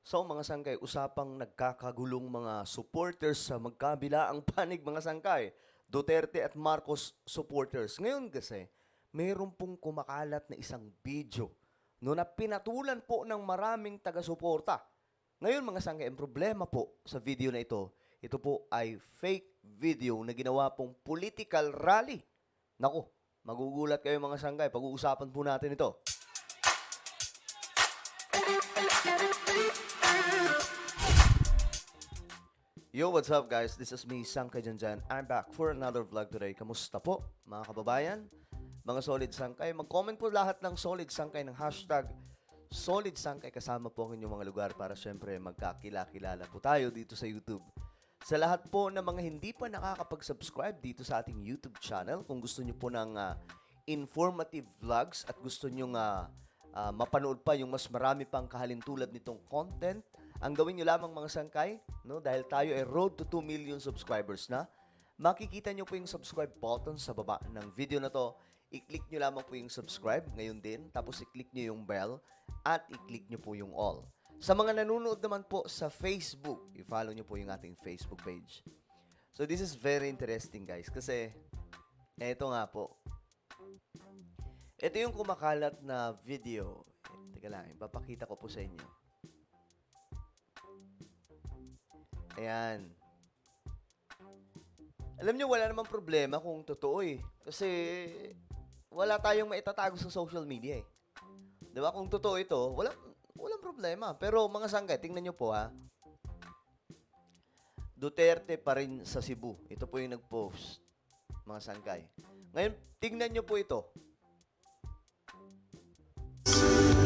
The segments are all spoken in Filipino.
So mga sangkay, usapang nagkakagulong mga supporters sa magkabilaang panig mga sangkay. Duterte at Marcos supporters. Ngayon kasi, mayroon pong kumakalat na isang video no, na pinatulan po ng maraming taga-suporta. Ngayon mga sangkay, ang problema po sa video na ito po ay fake video na ginawa pong political rally. Naku, magugulat kayo mga sangkay, pag-uusapan po natin ito. Yo, what's up guys? This is me, Sangkay Janjan. I'm back for another vlog today. Kamusta po mga kababayan? Mga solid sangkay. Mag-comment po lahat ng solid sangkay ng hashtag solid sangkay kasama po ang inyong mga lugar para syempre magkakilala po tayo dito sa YouTube. Sa lahat po ng mga hindi pa nakakapag-subscribe dito sa ating YouTube channel, kung gusto nyo po ng informative vlogs at gusto nyo mapanood pa yung mas marami pang kahalintulad nitong content, ang gawin nyo lamang mga sangkay, no, dahil tayo ay road to 2 million subscribers na, makikita nyo po yung subscribe button sa baba ng video na to. I-click nyo lamang po yung subscribe ngayon din, tapos i-click nyo yung bell at i-click nyo po yung all. Sa mga nanonood naman po sa Facebook, i-follow nyo po yung ating Facebook page. So this is very interesting guys kasi eto nga po. Ito yung kumakalat na video. Teka lang, ipapakita ko po sa inyo. Ayan. Alam nyo, wala namang problema kung totoo eh. Kasi wala tayong maitatago sa social media eh. Diba? Kung totoo ito, walang problema. Pero mga sangkay, tingnan nyo po ha. Duterte pa rin sa Cebu. Ito po yung nag-post. Mga sangkay. Ngayon, tingnan nyo po ito.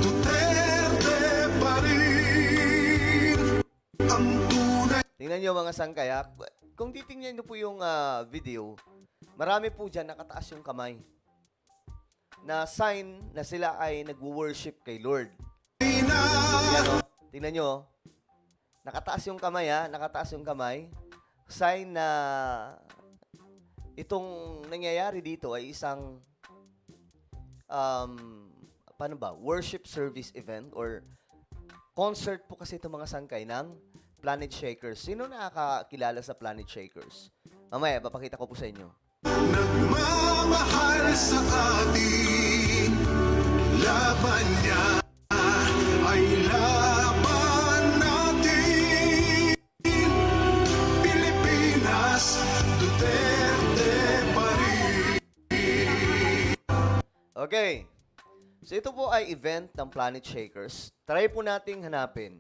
Duterte pa rin ang tunay. Tingnan nyo mga sangkay ha. Kung titingnan nyo po yung video, marami po dyan nakataas yung kamay. Na sign na sila ay nagwo-worship kay Lord. Yan o. Tingnan nyo. Nakataas yung kamay ha. Nakataas yung kamay. Sign na itong nangyayari dito ay isang paano ba? Worship service event or concert po kasi itong mga sangkay ng Planet Shakers. Sino nakakakilala sa Planet Shakers? Mamaya, papakita ko po sa inyo. Nagmamahal sa atin, laban niya ay laban natin. Pilipinas, Duterte pa rin. Okay. So, ito po ay event ng Planet Shakers. Try po nating hanapin.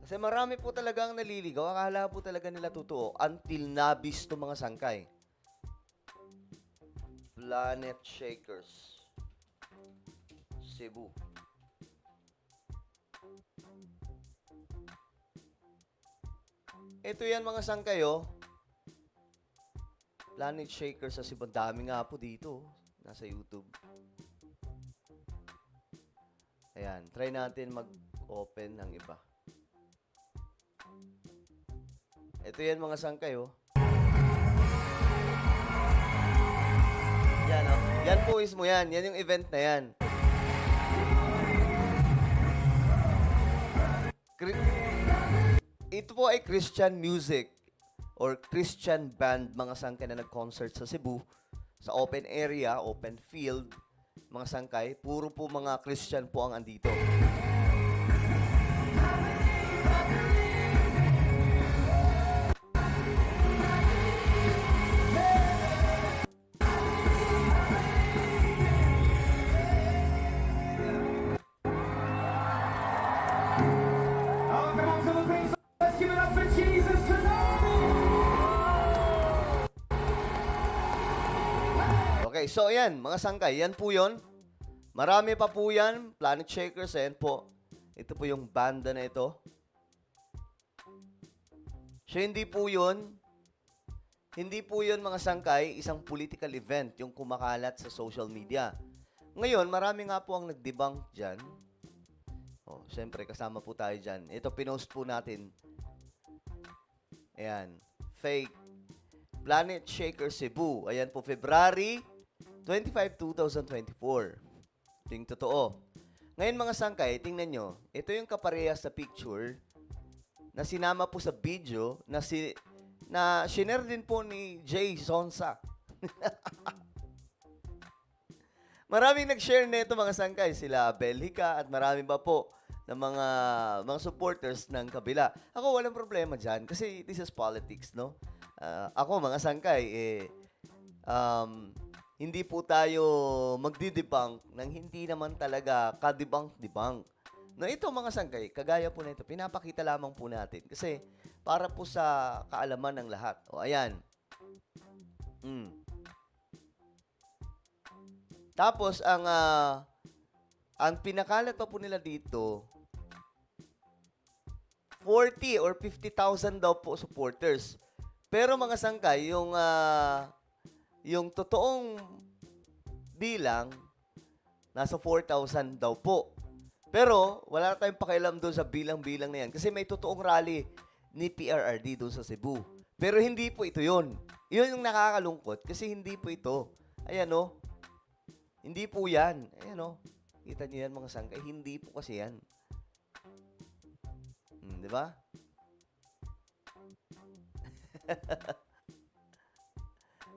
Kasi marami po talagang naliligaw. Akala po talaga nila totoo. Until nabis to mga sangkay. Planet Shakers. Cebu. Ito yan mga sangkay, oh. Planet Shakers sa Cebu. Dami nga po dito. Nasa YouTube. Ayan. Try natin mag-open ng iba. Ito yan mga sangkay, oh. Yan, oh. Yan po mismo yan. Yan yung event na yan. Ito po ay Christian music or Christian band, mga sangkay na nag-concert sa Cebu, sa open area, open field, mga sangkay, puro po mga Christian po ang andito. Oh, come on, Philippines, let's give it up for Jesus tonight! Okay, so ayan, mga sangkay, yan po yun. Marami pa po yan, Planet Shakers, ayan po. Ito po yung banda na ito. So, hindi po yun mga sangkay, isang political event, yung kumakalat sa social media. Ngayon, marami nga po ang nag-debunk dyan. Oh, syempre, kasama po tayo dyan. Ito, pinost po natin. Ayan, fake. Planet Shaker Cebu. Ayan po, February 25, 2024. Ito yung totoo. Ngayon mga sangkay, tingnan nyo. Ito yung kaparehas sa picture na sinama po sa video na shinare din po ni Jay Zonsa. Maraming nag-share nito mga sangkay. Sila Belhica at marami pa po ng mga supporters ng kabila. Ako walang problema dyan kasi this is politics, no? Ako mga sangkay, hindi po tayo magdidebunk ng hindi naman talaga kadibang-dibang. No, ito mga sangkay, kagaya po na ito, pinapakita lamang po natin. Kasi para po sa kaalaman ng lahat. O, ayan. Tapos, ang pinakalat pa po nila dito, 40 or 50,000 daw po supporters. Pero mga sangkay, yung totoong bilang, nasa 4,000 daw po. Pero, wala tayong pakialam doon sa bilang-bilang na yan. Kasi may totoong rally ni PRRD doon sa Cebu. Pero hindi po ito yun. Yun yung nakakalungkot kasi hindi po ito. Ayan o. Hindi po yan. Ayan o. Kita niyo yan mga sangkay. Hindi po kasi yan. Di ba?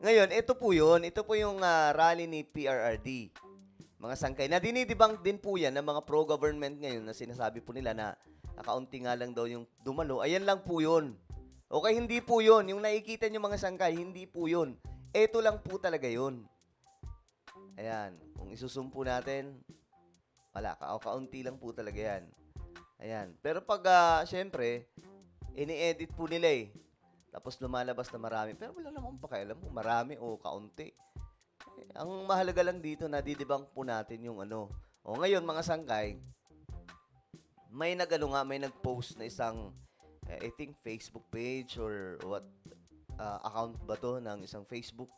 Ngayon, ito po yun. Ito po yung rally ni PRRD. Mga sangkay. Na dinidibang din po yan ng mga pro-government ngayon na sinasabi po nila na nakaunti nga lang daw yung dumalo. Ayan lang po yun. Okay, hindi po yun. Yung nakikita nyo mga sangkay, hindi po yun. Ito lang po talaga yun. Ayan. Kung isusumpo natin, wala. Kaunti lang po talaga yan. Ayan. Pero pag, syempre, ini-edit po nila eh. Tapos lumalabas na marami. Pero wala namang pakialam kung marami o kaunti. Ang mahalaga lang dito, nadidibang po natin yung ano. O ngayon, mga sangkay, may nag-post na isang, I think, Facebook page or what, account ba to ng isang Facebook.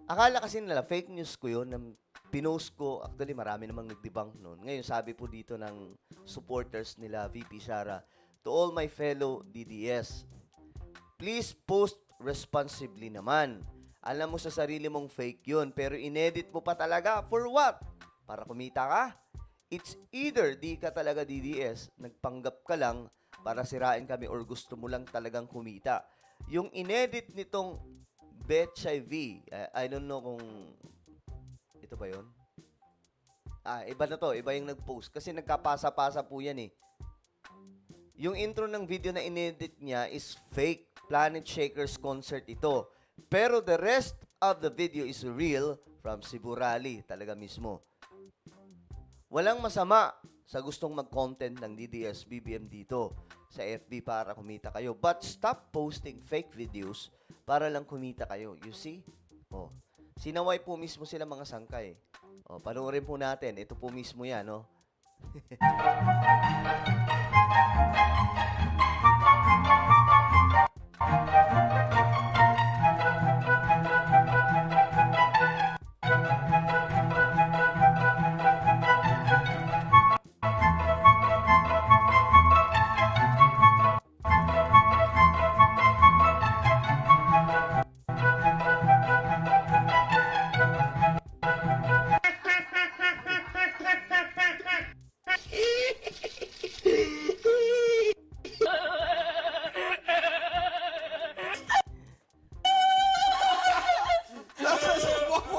Akala kasi nila, fake news ko yun, na pinost ko, actually marami namang nag-debunk noon. Ngayon, sabi po dito ng supporters nila, VP Sara, to all my fellow DDS, please post responsibly naman. Alam mo sa sarili mong fake yun, pero inedit mo pa talaga, for what? Para kumita ka? It's either di ka talaga DDS, nagpanggap ka lang para sirain kami or gusto mo lang talagang kumita. Yung inedit nitong Betchay V, I don't know kung ito ba yun? Iba na to. Iba yung nag-post. Kasi nagkapasa-pasa po yan eh. Yung intro ng video na inedit niya is fake. Planet Shakers concert ito. Pero the rest of the video is real from Cebu Rally. Talaga mismo. Walang masama sa gustong mag-content ng DDS BBM dito sa FB para kumita kayo. But stop posting fake videos para lang kumita kayo. You see? Oh. Sinaway po mismo sila mga sangkay. O, panoorin po natin. Ito po mismo yan, no?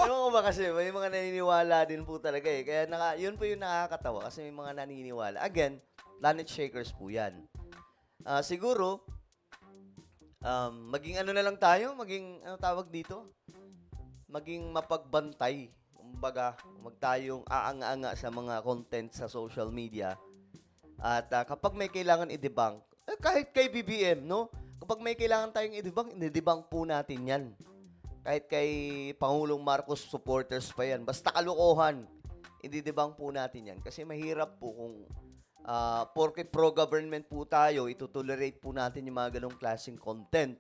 Ewan ko ba kasi, may mga naniniwala din po talaga eh. Kaya yun po yung nakakatawa kasi may mga naniniwala. Again, Planet Shakers po yan. Siguro, maging ano na lang tayo, maging, ano tawag dito? Maging mapagbantay. Kumbaga, magtayong aanga-anga sa mga content sa social media. At kapag may kailangan i-debunk, kahit kay BBM, no? Kapag may kailangan tayong i-debunk, i-debunk po natin yan. Kahit kay Pangulong Marcos supporters pa yan. Basta kalokohan, i-debunk po natin yan. Kasi mahirap po kung porket pro-government po tayo, itutolerate po natin yung mga ganong klaseng content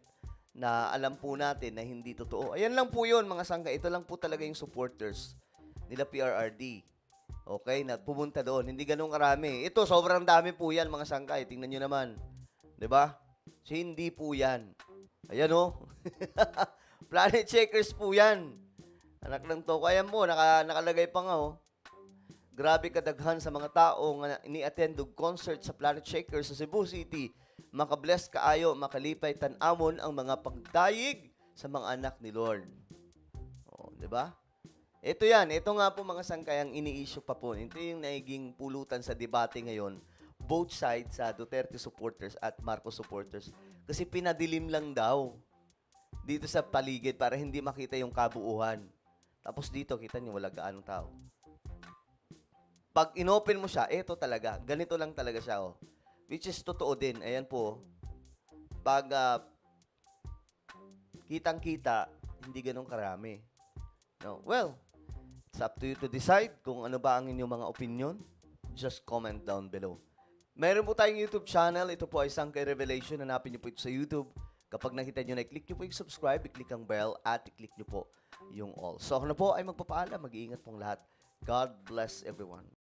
na alam po natin na hindi totoo. Ayan lang po yun, mga sangka. Ito lang po talaga yung supporters nila PRRD. Okay? Na pumunta doon. Hindi ganun karami. Ito, sobrang dami po yan, mga sangkay. Tingnan nyo naman. 'Di ba? So, hindi po yan. Ayan, oh. Planet Shakers po yan. Anak ng toko. Ayan po, nakalagay pa nga, oh. Grabe kadaghan sa mga tao nga ini-attend og concert sa Planet Shaker sa Cebu City. Makabless kaayo, makalipay tan-amon ang mga pagdayig sa mga anak ni Lord. Oh, 'di ba? Ito yan. Ito nga po mga sangkay ang ini-issue pa po. Ito yung naiging pulutan sa debate ngayon. Both sides sa Duterte supporters at Marcos supporters. Kasi pinadilim lang daw dito sa paligid para hindi makita yung kabuuhan. Tapos dito, kita niyo, wala gaanong tao. Pag inopen mo siya, eto talaga. Ganito lang talaga siya, oh. Which is totoo din. Ayan po. Pag kitang-kita, hindi ganun karami. No? Well, it's up to you to decide kung ano ba ang inyong mga opinion. Just comment down below. Meron po tayong YouTube channel. Ito po ay Sangkay Revelation. Hanapin niyo po ito sa YouTube. Kapag nakita niyo na, i-click niyo po yung subscribe, i-click ang bell, at i-click niyo po yung all. So ako na po ay magpapaalam. Mag-iingat pong lahat. God bless everyone.